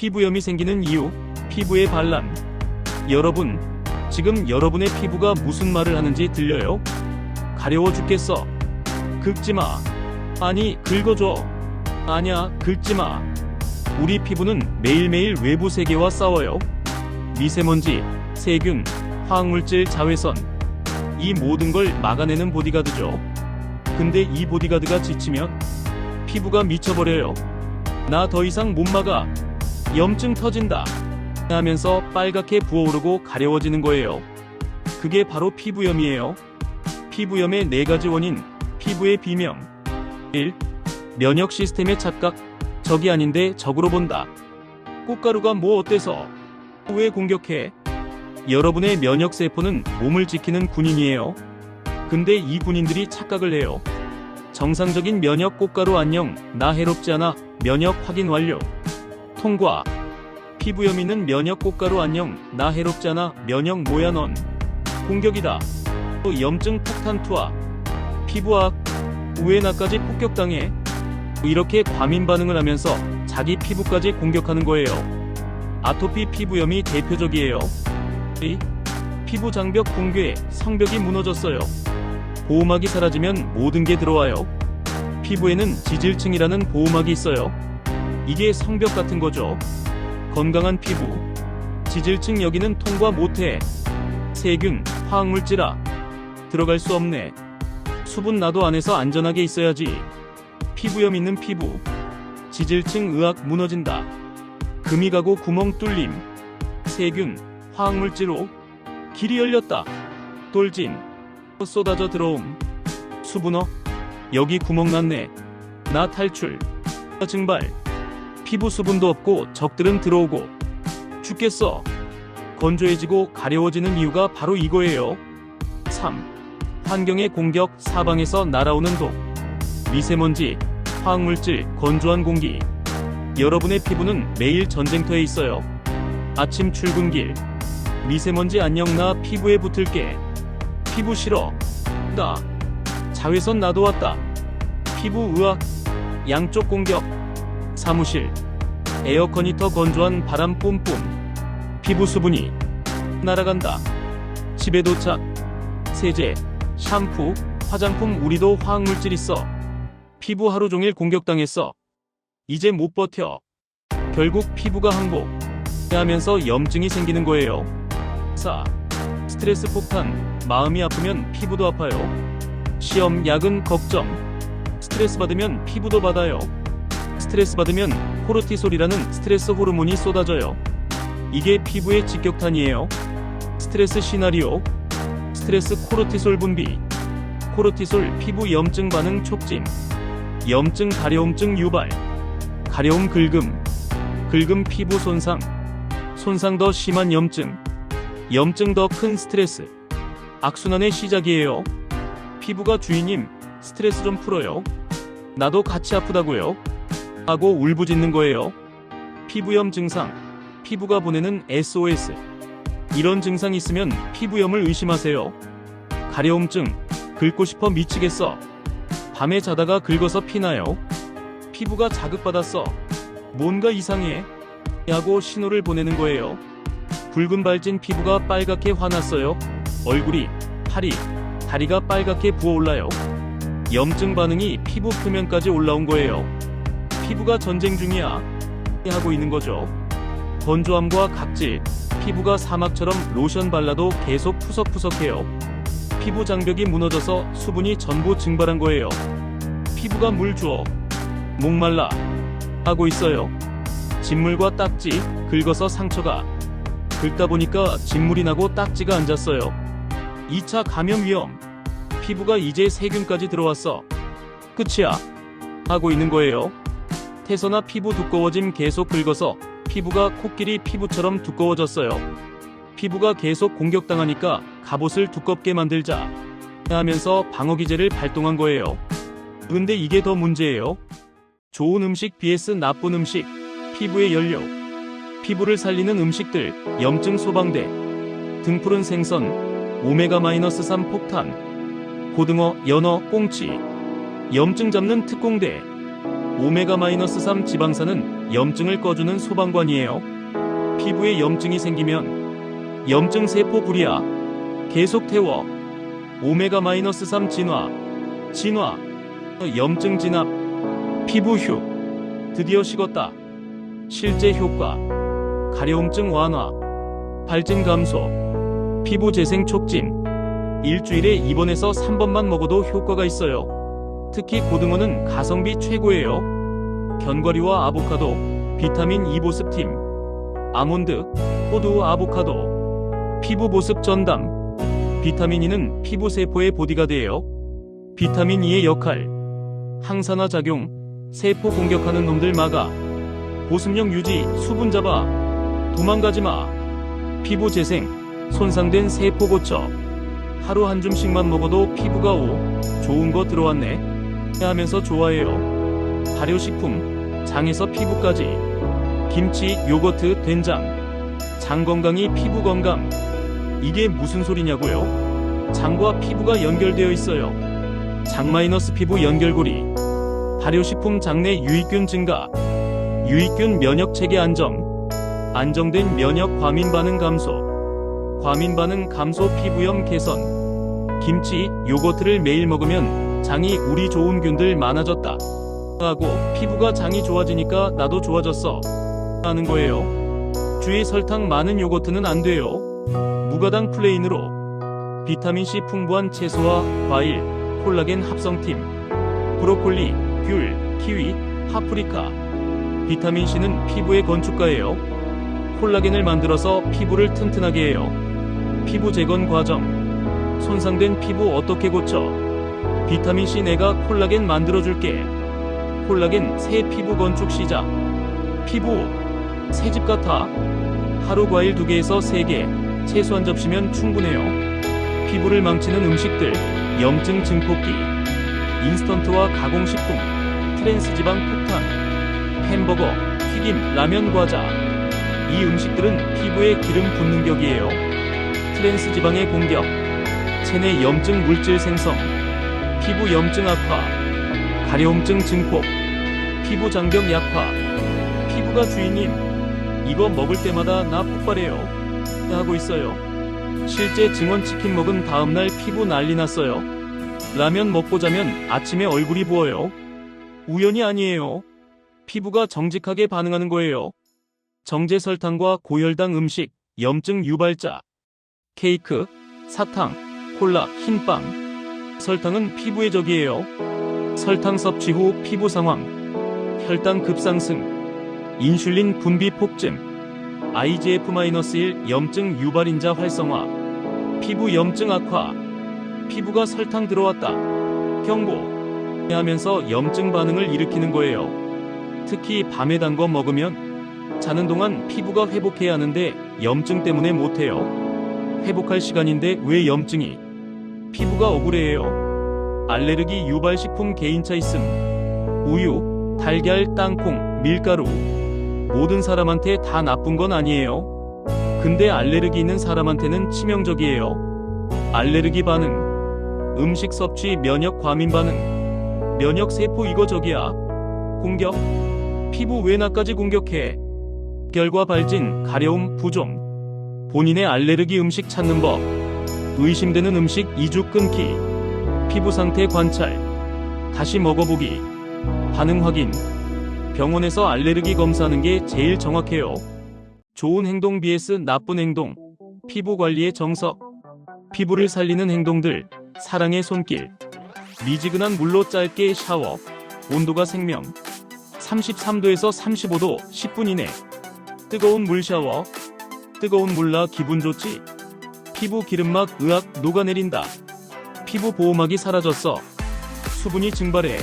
피부염이 생기는 이유, 피부의 반란. 여러분, 지금 여러분의 피부가 무슨 말을 하는지 들려요? 가려워 죽겠어. 긁지마. 아니, 긁어줘. 아냐, 긁지마. 우리 피부는 매일매일 외부 세계와 싸워요. 미세먼지, 세균, 화학물질, 자외선. 이 모든 걸 막아내는 보디가드죠. 근데 이 보디가드가 지치면 피부가 미쳐버려요. 나 더 이상 못 막아. 염증 터진다. 하면서 빨갛게 부어오르고 가려워지는 거예요. 그게 바로 피부염이에요. 피부염의 4가지 원인, 피부의 비명. 1. 면역 시스템의 착각. 적이 아닌데 적으로 본다. 꽃가루가 뭐 어때서? 왜 공격해? 여러분의 면역세포는 몸을 지키는 군인이에요. 근데 이 군인들이 착각을 해요. 정상적인 면역 꽃가루 안녕, 나 해롭지 않아, 면역 확인 완료. 통과. 피부염 있는 면역 꽃가루 안녕, 나 해롭지 않아, 면역 뭐야 넌. 공격이다. 또 염증 폭탄 투하. 피부악. 왜 나까지 폭격당해? 이렇게 과민 반응을 하면서 자기 피부까지 공격하는 거예요. 아토피 피부염이 대표적이에요. 피부 장벽 붕괴, 성벽이 무너졌어요. 보호막이 사라지면 모든 게 들어와요. 피부에는 지질층이라는 보호막이 있어요. 이게 성벽 같은 거죠. 건강한 피부. 지질층 여기는 통과 못해. 세균, 화학물질아. 들어갈 수 없네. 수분 나도 안에서 안전하게 있어야지. 피부염 있는 피부. 지질층 의학 무너진다. 금이 가고 구멍 뚫림. 세균, 화학물질로. 길이 열렸다. 돌진. 쏟아져 들어옴. 수분어. 여기 구멍 났네. 나 탈출. 증발. 피부 수분도 없고 적들은 들어오고. 죽겠어. 건조해지고 가려워지는 이유가 바로 이거예요. 3. 환경의 공격, 사방에서 날아오는 독. 미세먼지, 화학물질, 건조한 공기. 여러분의 피부는 매일 전쟁터에 있어요. 아침 출근길. 미세먼지 안녕, 나 피부에 붙을게. 피부 싫어. 나. 자외선 나도 왔다. 피부 의학. 양쪽 공격. 사무실. 에어컨이 더 건조한 바람 뿜뿜. 피부 수분이 날아간다. 집에 도착. 세제, 샴푸, 화장품. 우리도 화학물질 있어. 피부 하루 종일 공격당했어. 이제 못 버텨. 결국 피부가 항복 하면서 염증이 생기는 거예요. 4. 스트레스 폭탄. 마음이 아프면 피부도 아파요. 시험, 야근, 걱정. 스트레스 받으면 피부도 받아요. 스트레스 받으면 코르티솔이라는 스트레스 호르몬이 쏟아져요. 이게 피부의 직격탄이에요. 스트레스 시나리오. 스트레스 코르티솔 분비. 코르티솔 피부 염증 반응 촉진. 염증 가려움증 유발. 가려움 긁음. 긁음 피부 손상. 손상 더 심한 염증. 염증 더 큰 스트레스. 악순환의 시작이에요. 피부가 주인님, 스트레스 좀 풀어요. 나도 같이 아프다고요. 하고 울부짖는 거예요. 피부염 증상. 피부가 보내는 SOS. 이런 증상 있으면 피부염을 의심하세요. 가려움증. 긁고 싶어 미치겠어. 밤에 자다가 긁어서 피나요. 피부가 자극받았어. 뭔가 이상해. 하고 신호를 보내는 거예요. 붉은 발진 피부가 빨갛게 화났어요. 얼굴이, 팔이, 다리가 빨갛게 부어올라요. 염증 반응이 피부 표면까지 올라온 거예요. 피부가 전쟁 중이야. 하고 있는 거죠. 건조함과 각질. 피부가 사막처럼 로션 발라도 계속 푸석푸석해요. 피부 장벽이 무너져서 수분이 전부 증발한 거예요. 피부가 물 주어. 목말라. 하고 있어요. 진물과 딱지. 긁어서 상처가. 긁다 보니까 진물이 나고 딱지가 앉았어요. 2차 감염 위험. 피부가 이제 세균까지 들어왔어. 끝이야. 하고 있는 거예요. 태서나 피부 두꺼워짐. 계속 긁어서 피부가 코끼리 피부처럼 두꺼워졌어요. 피부가 계속 공격당하니까 갑옷을 두껍게 만들자 하면서 방어기제를 발동한 거예요. 근데 이게 더 문제예요. 좋은 음식 vs 나쁜 음식. 피부의 연료. 피부를 살리는 음식들. 염증 소방대. 등푸른 생선. 오메가-3 폭탄. 고등어, 연어, 꽁치. 염증 잡는 특공대. 오메가-3 지방산은 염증을 꺼주는 소방관이에요. 피부에 염증이 생기면 염증 세포 불이야. 계속 태워. 오메가-3 진화, 염증 진압, 피부 휴. 드디어 식었다. 실제 효과: 가려움증 완화, 발진 감소, 피부 재생 촉진. 일주일에 2번에서 3번만 먹어도 효과가 있어요. 특히 고등어는 가성비 최고예요. 견과류와 아보카도, 비타민 E 보습팀, 아몬드, 호두, 아보카도, 피부 보습 전담. 비타민 E는 피부 세포의 보디가드예요. 비타민 E의 역할: 항산화 작용, 세포 공격하는 놈들 막아, 보습력 유지, 수분 잡아, 도망가지마, 피부 재생, 손상된 세포 고쳐. 하루 한 줌씩만 먹어도 피부가 좋은 거 들어왔네 하면서 좋아해요. 발효식품, 장에서 피부까지. 김치, 요거트, 된장. 장 건강이 피부 건강. 이게 무슨 소리냐고요? 장과 피부가 연결되어 있어요. 장 마이너스 피부 연결고리. 발효식품 장내 유익균 증가, 유익균 면역 체계 안정, 안정된 면역 과민 반응 감소, 과민 반응 감소 피부염 개선. 김치, 요거트를 매일 먹으면 장이 우리 좋은 균들 많아졌다 하고 피부가 장이 좋아지니까 나도 좋아졌어 하는 거예요. 주위 설탕 많은 요거트는 안 돼요. 무가당 플레인으로. 비타민C 풍부한 채소와 과일, 콜라겐 합성팀, 브로콜리, 귤, 키위, 파프리카. 비타민C는 피부의 건축가예요. 콜라겐을 만들어서 피부를 튼튼하게 해요. 피부 재건 과정. 손상된 피부 어떻게 고쳐? 비타민C 내가 콜라겐 만들어줄게. 콜라겐 새 피부 건축 시작. 피부 새집 같아. 하루 과일 2개에서 3개, 채소 한 접시면 충분해요. 피부를 망치는 음식들, 염증 증폭기, 인스턴트와 가공식품, 트랜스지방 폭탄, 햄버거, 튀김, 라면, 과자. 이 음식들은 피부에 기름 붓는 격이에요. 트랜스지방의 공격, 체내 염증 물질 생성, 피부 염증 악화, 가려움증 증폭, 피부 장벽 약화. 피부가 주인님, 이거 먹을 때마다 나 폭발해요 하고 있어요. 실제 증원치킨 먹은 다음날 피부 난리 났어요. 라면 먹고 자면 아침에 얼굴이 부어요. 우연이 아니에요. 피부가 정직하게 반응하는 거예요. 정제 설탕과 고혈당 음식, 염증 유발자. 케이크, 사탕, 콜라, 흰빵. 설탕은 피부의 적이에요. 설탕 섭취 후 피부 상황, 혈당 급상승, 인슐린 분비 폭증, IGF-1 염증 유발인자 활성화, 피부 염증 악화. 피부가 설탕 들어왔다 경고 하면서 염증 반응을 일으키는 거예요. 특히 밤에 단 거 먹으면 자는 동안 피부가 회복해야 하는데 염증 때문에 못해요. 회복할 시간인데 왜 염증이? 피부가 억울해해요. 알레르기 유발식품 개인차 있음. 우유, 달걀, 땅콩, 밀가루. 모든 사람한테 다 나쁜 건 아니에요. 근데 알레르기 있는 사람한테는 치명적이에요. 알레르기 반응, 음식 섭취 면역 과민 반응, 면역 세포 이거 저기야. 공격, 피부 왜 나까지 공격해? 결과 발진, 가려움, 부종. 본인의 알레르기 음식 찾는 법. 의심되는 음식 2주 끊기. 피부 상태 관찰. 다시 먹어보기. 반응 확인. 병원에서 알레르기 검사하는 게 제일 정확해요. 좋은 행동 vs 나쁜 행동. 피부 관리의 정석. 피부를 살리는 행동들. 사랑의 손길. 미지근한 물로 짧게 샤워. 온도가 생명. 33도에서 35도 10분 이내. 뜨거운 물 샤워. 뜨거운 물라 기분 좋지? 피부 기름막 으악 녹아내린다. 피부 보호막이 사라졌어. 수분이 증발해.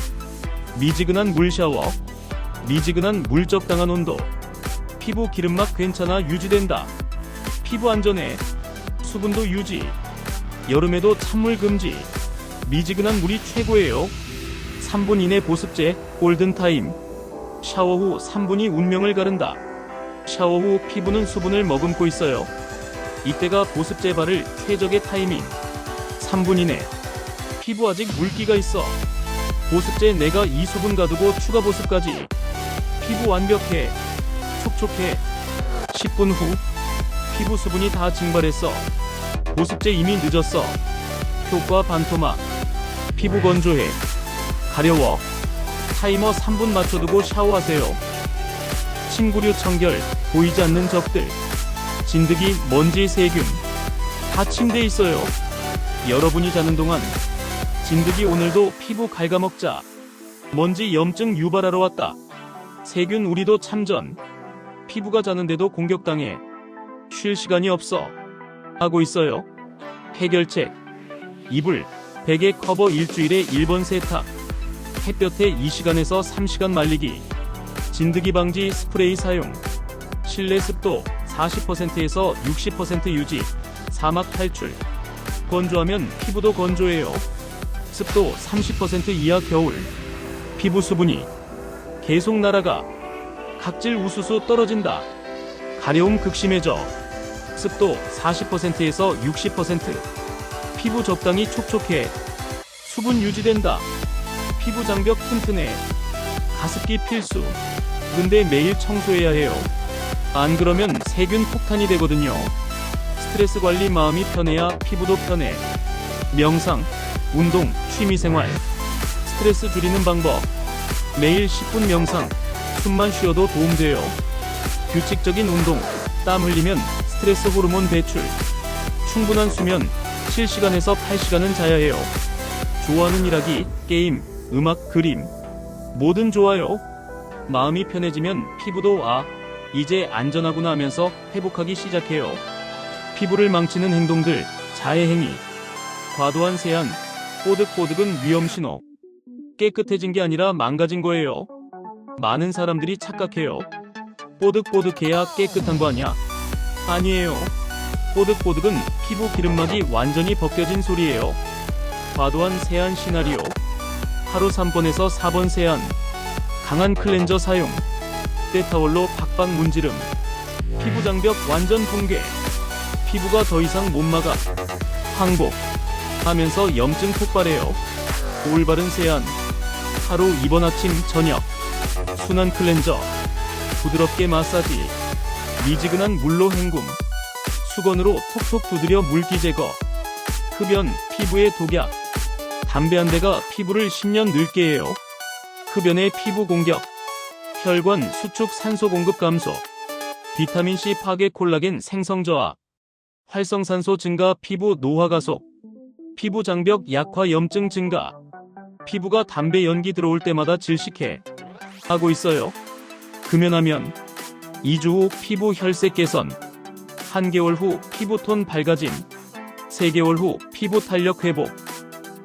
미지근한 물 샤워. 미지근한 물 적당한 온도. 피부 기름막 괜찮아 유지된다. 피부 안전해. 수분도 유지. 여름에도 찬물 금지. 미지근한 물이 최고예요. 3분 이내 보습제 골든타임. 샤워 후 3분이 운명을 가른다. 샤워 후 피부는 수분을 머금고 있어요. 이때가 보습제 바를 최적의 타이밍. 3분 이내. 피부 아직 물기가 있어. 보습제 내가 이 수분 가두고 추가 보습까지. 피부 완벽해. 촉촉해. 10분 후 피부 수분이 다 증발했어. 보습제 이미 늦었어. 효과 반토막. 피부 건조해. 가려워. 타이머 3분 맞춰두고 샤워하세요. 침구류 청결. 보이지 않는 적들. 진드기, 먼지, 세균. 다 침대에 있어요. 여러분이 자는 동안 진드기 오늘도 피부 갉아먹자. 먼지 염증 유발하러 왔다. 세균 우리도 참전. 피부가 자는데도 공격당해. 쉴 시간이 없어. 하고 있어요. 해결책. 이불, 베개 커버 일주일에 1번 세탁. 햇볕에 2시간에서 3시간 말리기. 진드기 방지 스프레이 사용. 실내 습도 40%에서 60% 유지. 사막 탈출. 건조하면 피부도 건조해요. 습도 30% 이하 겨울. 피부 수분이 계속 날아가. 각질 우수수 떨어진다. 가려움 극심해져. 습도 40%에서 60%. 피부 적당히 촉촉해. 수분 유지된다. 피부 장벽 튼튼해. 가습기 필수. 근데 매일 청소해야 해요. 안 그러면 세균 폭탄이 되거든요. 스트레스 관리 마음이 편해야 피부도 편해. 명상, 운동, 취미생활. 스트레스 줄이는 방법. 매일 10분 명상. 숨만 쉬어도 도움돼요. 규칙적인 운동. 땀 흘리면 스트레스 호르몬 배출. 충분한 수면. 7시간에서 8시간은 자야 해요. 좋아하는 일하기, 게임, 음악, 그림. 뭐든 좋아요. 마음이 편해지면 피부도 이제 안전하구나 하면서 회복하기 시작해요. 피부를 망치는 행동들, 자해행위. 과도한 세안, 뽀득뽀득은 위험신호. 깨끗해진 게 아니라 망가진 거예요. 많은 사람들이 착각해요. 뽀득뽀득해야 깨끗한 거 아니야? 아니에요. 뽀득뽀득은 피부 기름막이 완전히 벗겨진 소리예요. 과도한 세안 시나리오. 하루 3번에서 4번 세안. 강한 클렌저 사용. 때타월로 박박 문지름. 피부 장벽 완전 붕괴. 피부가 더 이상 못 막아. 항복. 하면서 염증 폭발해요. 올바른 세안. 하루 2번 아침 저녁. 순한 클렌저. 부드럽게 마사지. 미지근한 물로 헹굼. 수건으로 톡톡 두드려 물기 제거. 흡연, 피부의 독약. 담배 한 대가 피부를 10년 늙게 해요. 흡연의 피부 공격. 혈관 수축 산소 공급 감소. 비타민C 파괴 콜라겐 생성 저하. 활성산소 증가 피부 노화 가속. 피부 장벽 약화 염증 증가. 피부가 담배 연기 들어올 때마다 질식해. 하고 있어요. 금연하면 2주 후 피부 혈색 개선. 1개월 후 피부톤 밝아짐. 3개월 후 피부 탄력 회복.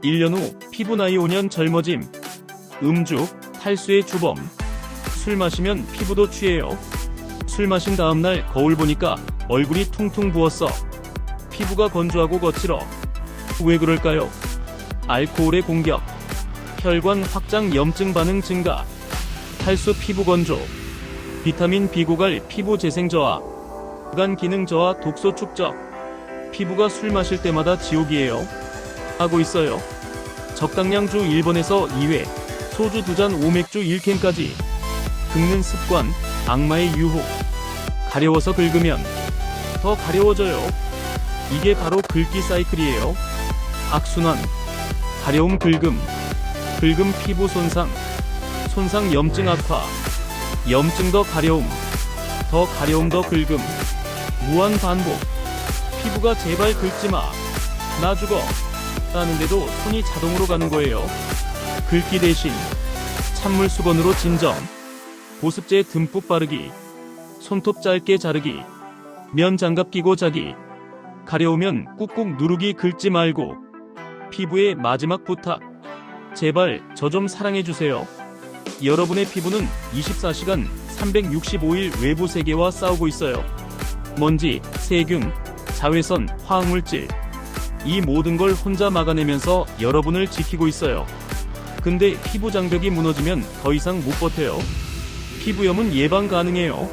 1년 후 피부 나이 5년 젊어짐. 음주, 탈수의 주범. 술 마시면 피부도 취해요. 술 마신 다음날 거울 보니까 얼굴이 퉁퉁 부었어. 피부가 건조하고 거칠어. 왜 그럴까요? 알코올의 공격. 혈관 확장 염증 반응 증가. 탈수 피부 건조. 비타민 B 고갈 피부 재생 저하. 간 기능 저하 독소 축적. 피부가 술 마실 때마다 지옥이에요. 하고 있어요. 적당량 주 1번에서 2회. 소주 2잔 오맥주 1캔까지. 긁는 습관, 악마의 유혹. 가려워서 긁으면 더 가려워져요. 이게 바로 긁기 사이클이에요. 악순환. 가려움 긁음. 긁음 피부 손상. 손상 염증 악화. 염증 더 가려움. 더 가려움 더 긁음. 무한 반복. 피부가 제발 긁지마. 나 죽어. 라는데도 손이 자동으로 가는 거예요. 긁기 대신 찬물 수건으로 진정. 보습제 듬뿍 바르기. 손톱 짧게 자르기. 면 장갑 끼고 자기. 가려우면 꾹꾹 누르기 긁지 말고. 피부의 마지막 부탁. 제발 저 좀 사랑해주세요. 여러분의 피부는 24시간 365일 외부 세계와 싸우고 있어요. 먼지, 세균, 자외선, 화학물질. 이 모든 걸 혼자 막아내면서 여러분을 지키고 있어요. 근데 피부 장벽이 무너지면 더 이상 못 버텨요. 피부염은 예방 가능해요.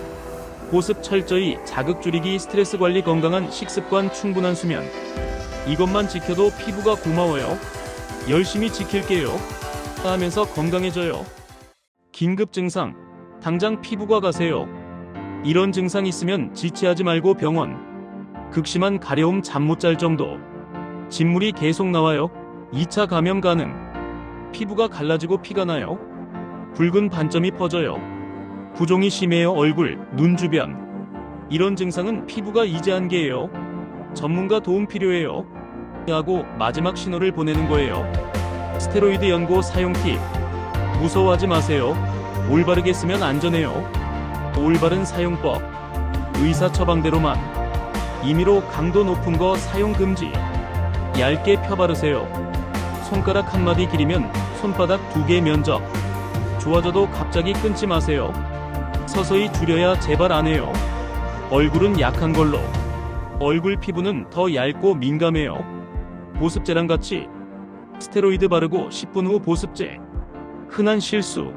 보습 철저히, 자극 줄이기, 스트레스 관리, 건강한 식습관, 충분한 수면. 이것만 지켜도 피부가 고마워요. 열심히 지킬게요. 하면서 건강해져요. 긴급 증상, 당장 피부과 가세요. 이런 증상 있으면 지체하지 말고 병원. 극심한 가려움, 잠 못 잘 정도, 진물이 계속 나와요. 2차 감염 가능. 피부가 갈라지고 피가 나요. 붉은 반점이 퍼져요. 부종이 심해요. 얼굴, 눈 주변. 이런 증상은 피부가 이제 한계예요. 전문가 도움 필요해요. 하고 마지막 신호를 보내는 거예요. 스테로이드 연고 사용 팁. 무서워하지 마세요. 올바르게 쓰면 안전해요. 올바른 사용법. 의사 처방대로만. 임의로 강도 높은 거 사용 금지. 얇게 펴 바르세요. 손가락 한 마디 길이면 손바닥 2개 면적. 좋아져도 갑자기 끊지 마세요. 서서히 줄여야 재발 안 해요. 얼굴은 약한 걸로. 얼굴 피부는 더 얇고 민감해요. 보습제랑 같이 스테로이드 바르고 10분 후 보습제. 흔한 실수.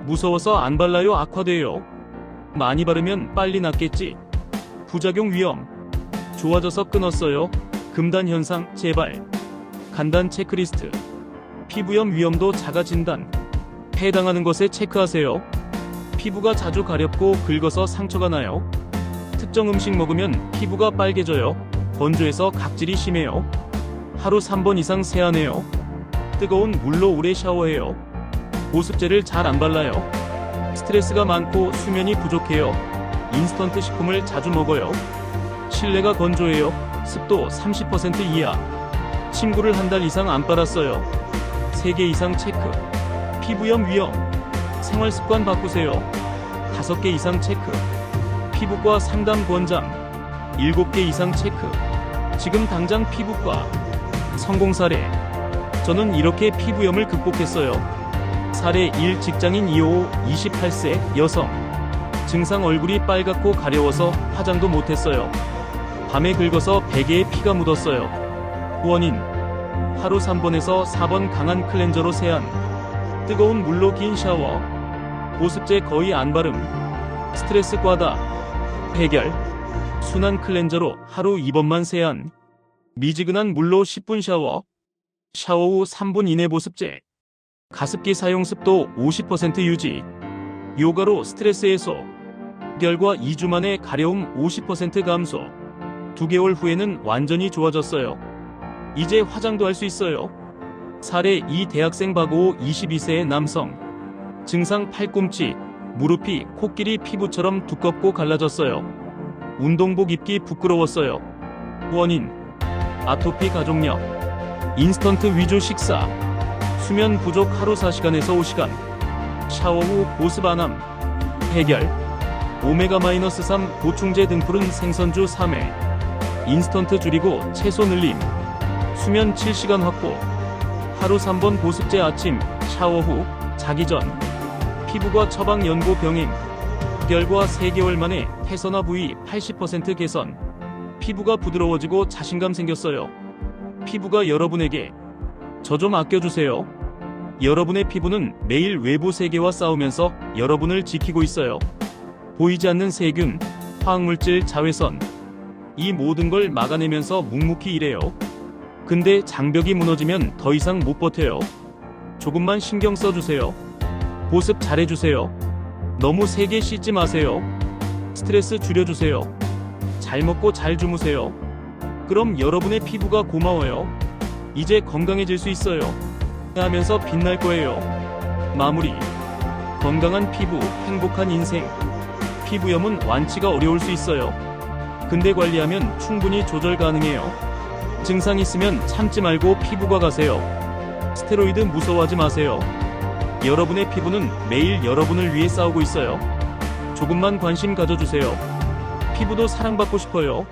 무서워서 안 발라요. 악화돼요. 많이 바르면 빨리 낫겠지. 부작용 위험. 좋아져서 끊었어요. 금단 현상 재발. 간단 체크리스트. 피부염 위험도 자가 진단. 해당하는 것에 체크하세요. 피부가 자주 가렵고 긁어서 상처가 나요. 특정 음식 먹으면 피부가 빨개져요. 건조해서 각질이 심해요. 하루 3번 이상 세안해요. 뜨거운 물로 오래 샤워해요. 보습제를 잘 안 발라요. 스트레스가 많고 수면이 부족해요. 인스턴트 식품을 자주 먹어요. 실내가 건조해요. 습도 30% 이하. 침구를 한 달 이상 안 빨았어요. 3개 이상 체크. 피부염 위험. 생활습관 바꾸세요. 5개 이상 체크. 피부과 상담 권장. 7개 이상 체크. 지금 당장 피부과. 성공 사례. 저는 이렇게 피부염을 극복했어요. 사례 1 직장인 255 28세 여성. 증상 얼굴이 빨갛고 가려워서 화장도 못했어요. 밤에 긁어서 베개에 피가 묻었어요. 원인. 하루 3번에서 4번 강한 클렌저로 세안. 뜨거운 물로 긴 샤워. 보습제 거의 안 바름. 스트레스 과다. 해결. 순한 클렌저로 하루 2번만 세안. 미지근한 물로 10분 샤워. 샤워 후 3분 이내 보습제. 가습기 사용 습도 50% 유지. 요가로 스트레스 해소. 결과 2주 만에 가려움 50% 감소. 2개월 후에는 완전히 좋아졌어요. 이제 화장도 할 수 있어요. 사례 2 대학생 박오호 22세의 남성. 증상 팔꿈치, 무릎이 코끼리 피부처럼 두껍고 갈라졌어요. 운동복 입기 부끄러웠어요. 원인. 아토피 가족력. 인스턴트 위주 식사. 수면 부족 하루 4시간에서 5시간. 샤워 후 보습 안함. 해결. 오메가-3 보충제 등푸른 생선주 3회. 인스턴트 줄이고 채소 늘림. 수면 7시간 확보. 하루 3번 보습제 아침, 샤워 후, 자기 전. 피부과 처방 연고 병행. 결과 3개월 만에 태서나 부위 80% 개선. 피부가 부드러워지고 자신감 생겼어요. 피부가 여러분에게. 저 좀 아껴주세요. 여러분의 피부는 매일 외부 세계와 싸우면서 여러분을 지키고 있어요. 보이지 않는 세균, 화학물질, 자외선. 이 모든 걸 막아내면서 묵묵히 일해요. 근데 장벽이 무너지면 더 이상 못 버텨요. 조금만 신경 써주세요. 보습 잘해주세요. 너무 세게 씻지 마세요. 스트레스 줄여주세요. 잘 먹고 잘 주무세요. 그럼 여러분의 피부가 고마워요. 이제 건강해질 수 있어요. 하면서 빛날 거예요. 마무리. 건강한 피부, 행복한 인생. 피부염은 완치가 어려울 수 있어요. 근데 관리하면 충분히 조절 가능해요. 증상 있으면 참지 말고 피부과 가세요. 스테로이드 무서워하지 마세요. 여러분의 피부는 매일 여러분을 위해 싸우고 있어요. 조금만 관심 가져주세요. 피부도 사랑받고 싶어요.